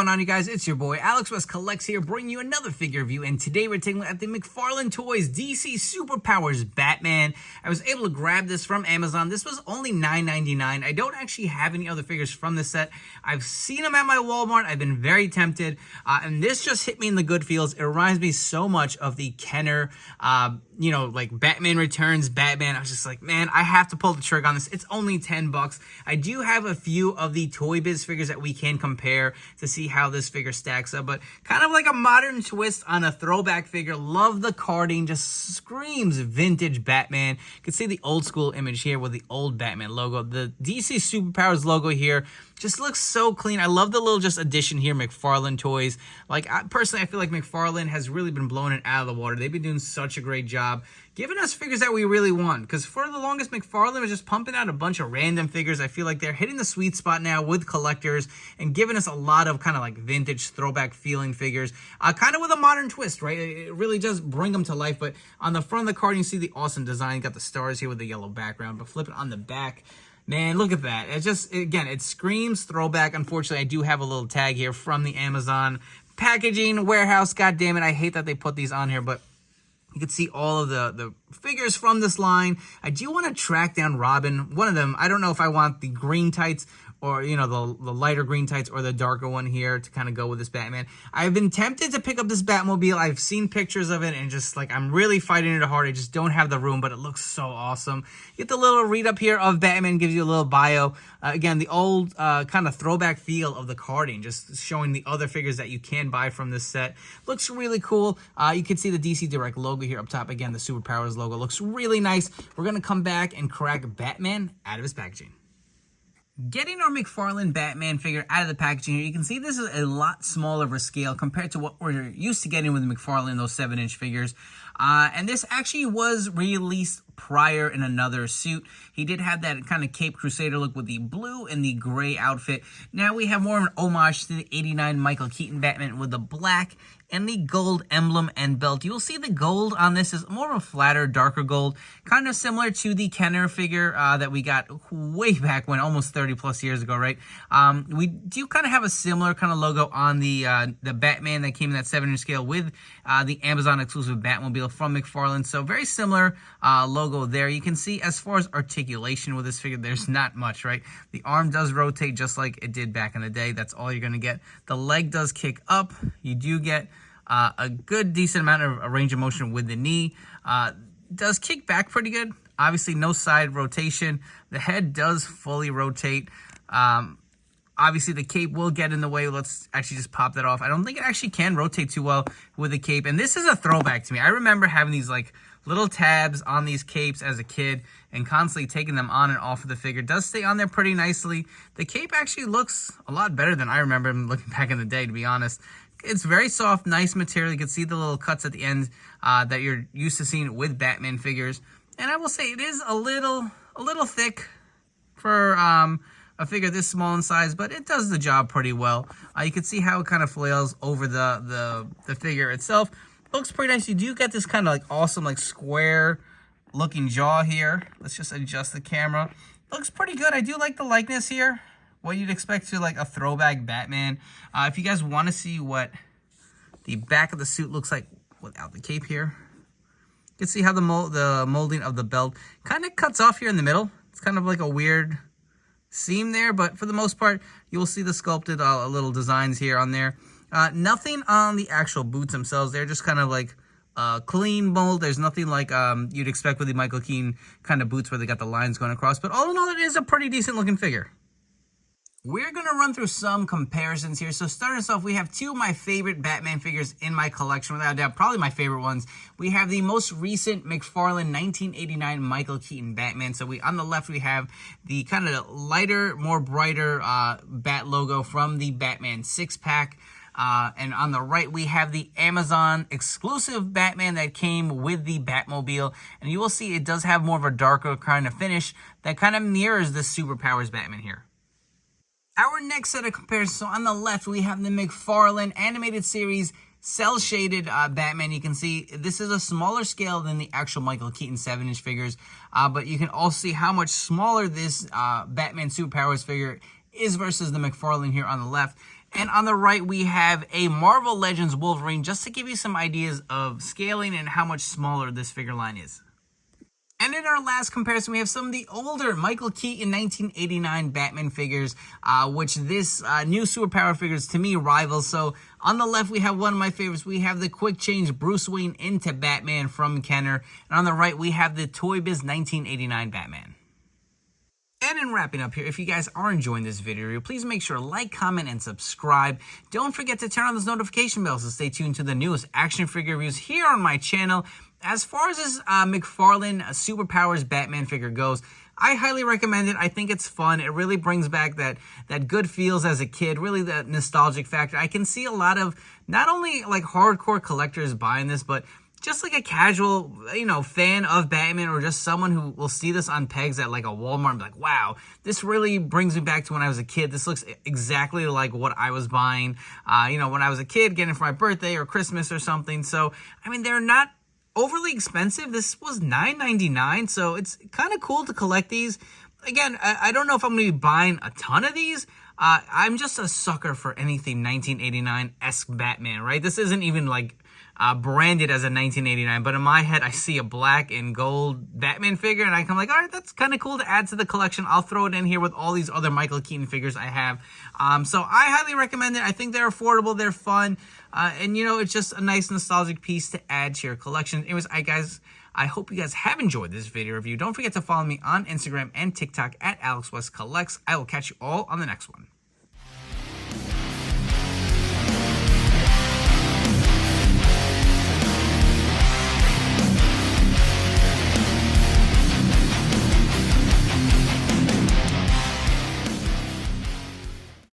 going on, you guys? It's your boy Alex West Collects here, bringing you another figure review. And today we're taking a look at the Mcfarlane Toys DC Superpowers Batman. I was able to grab this from Amazon. This was only $9.99. I don't actually have any other figures from this set. I've seen them at my Walmart. I've been very tempted, and this just hit me in the good feels. It reminds me so much of the Kenner, like Batman Returns Batman. I was just like, man, I have to pull the trigger on this. It's only $10. I do have a few of the Toy Biz figures that we can compare to see how this figure stacks up, but kind of like a modern twist on a throwback figure. Love the carding, just screams vintage Batman. You can see the old school image here with the old Batman logo. The DC Superpowers logo here just looks so clean. I love the little just addition here, Mcfarlane Toys. Like, personally, I feel like Mcfarlane has really been blowing it out of the water. They've been doing such a great job giving us figures that we really want, because for the longest, Mcfarlane was just pumping out a bunch of random figures. I feel like they're hitting the sweet spot now with collectors and giving us a lot of kind of like vintage throwback feeling figures, kind of with a modern twist, right? It really does bring them to life. But on the front of the card, you see the awesome design. You got the stars here with the yellow background, but flip it on the back, man, look at that. It just, again, it screams throwback. Unfortunately, I do have a little tag here from the Amazon packaging warehouse. God damn it, I hate that they put these on here, but you can see all of the figures from this line. I do want to track down Robin. One of them, I don't know if I want the green tights or, the lighter green tights or the darker one here to kind of go with this Batman. I've been tempted to pick up this Batmobile. I've seen pictures of it and just like, I'm really fighting it hard. I just don't have the room, but it looks so awesome. Get the little read up here of Batman, gives you a little bio. Again, the old kind of throwback feel of the carding, just showing the other figures that you can buy from this set. Looks really cool. You can see the DC Direct logo here up top. Again, the Superpowers logo looks really nice. We're going to come back and crack Batman out of his packaging. Getting our Mcfarlane Batman figure out of the packaging here, you can see this is a lot smaller of a scale compared to what we're used to getting with Mcfarlane, those 7-inch figures. And this actually was released prior in another suit. He did have that kind of Cape Crusader look with the blue and the gray outfit. Now we have more of an homage to the 89 Michael Keaton Batman with the black and the gold emblem and belt. You'll see the gold on this is more of a flatter, darker gold, kind of similar to the Kenner figure that we got way back when, almost 30 plus years ago, right? We do kind of have a similar kind of logo on the Batman that came in that 7-inch scale with the Amazon exclusive Batmobile from Mcfarlane. So very similar logo there. You can see as far as articulation with this figure, there's not much, right? The arm does rotate just like it did back in the day. That's all you're going to get. The leg does kick up. You do get a good decent amount of range of motion with the knee. Does kick back pretty good. Obviously no side rotation. The head does fully rotate. Obviously the cape will get in the way. Let's actually just pop that off. I don't think it actually can rotate too well with the cape. And this is a throwback to me. I remember having these like little tabs on these capes as a kid and constantly taking them on and off of the figure. It does stay on there pretty nicely. The cape actually looks a lot better than I remember him looking back in the day, to be honest. It's very soft, nice material. You can see the little cuts at the end that you're used to seeing with Batman figures. And I will say it is a little thick for a figure this small in size, but it does the job pretty well. You can see how it kind of flails over the figure itself. Looks pretty nice. You do get this kind of like awesome like square looking jaw here. Let's just adjust the camera. Looks pretty good. I do like the likeness here. What you'd expect to like a throwback Batman. If you guys want to see what the back of the suit looks like without the cape here, you can see how the molding of the belt kind of cuts off here in the middle. It's kind of like a weird seam there, but for the most part, you will see the sculpted little designs here on there. Nothing on the actual boots themselves. They're just kind of like clean mold. There's nothing like you'd expect with the Michael Keaton kind of boots where they got the lines going across. But all in all, it is a pretty decent looking figure. We're going to run through some comparisons here. So starting us off, we have two of my favorite Batman figures in my collection. Without a doubt, probably my favorite ones. We have the most recent Mcfarlane 1989 Michael Keaton Batman. So on the left, we have the kind of lighter, more brighter Bat logo from the Batman 6-pack. And on the right, we have the Amazon exclusive Batman that came with the Batmobile. And you will see it does have more of a darker kind of finish that kind of mirrors the Superpowers Batman here. Our next set of comparisons, so on the left, we have the Mcfarlane animated series cell-shaded Batman. You can see this is a smaller scale than the actual Michael Keaton 7-inch figures, but you can also see how much smaller this Batman Superpowers figure is versus the Mcfarlane here on the left. And on the right, we have a Marvel Legends Wolverine, just to give you some ideas of scaling and how much smaller this figure line is. And in our last comparison, we have some of the older Michael Keaton 1989 Batman figures, which this new superpower figures to me rivals. So on the left, we have one of my favorites. We have the quick change Bruce Wayne into Batman from Kenner. And on the right, we have the Toy Biz 1989 Batman. And in wrapping up here, if you guys are enjoying this video review, please make sure to like, comment, and subscribe. Don't forget to turn on those notification bells to stay tuned to the newest action figure reviews here on my channel. As far as this Mcfarlane Superpowers Batman figure goes, I highly recommend it. I think it's fun. It really brings back that good feels as a kid, really the nostalgic factor. I can see a lot of not only like hardcore collectors buying this, but just like a casual, fan of Batman, or just someone who will see this on pegs at like a Walmart and be like, wow, this really brings me back to when I was a kid. This looks exactly like what I was buying, when I was a kid, getting it for my birthday or Christmas or something. So, I mean, they're not overly expensive. This was $9.99, so it's kind of cool to collect these. Again, I don't know if I'm going to be buying a ton of these. I'm just a sucker for anything 1989-esque Batman, right? This isn't even like branded as a 1989, but in my head, I see a black and gold Batman figure, and I'm like, all right, that's kind of cool to add to the collection. I'll throw it in here with all these other Michael Keaton figures I have. So I highly recommend it. I think they're affordable, they're fun, and it's just a nice nostalgic piece to add to your collection. Anyways, I hope you guys have enjoyed this video review. Don't forget to follow me on Instagram and TikTok at AlexWestCollects. I will catch you all on the next one.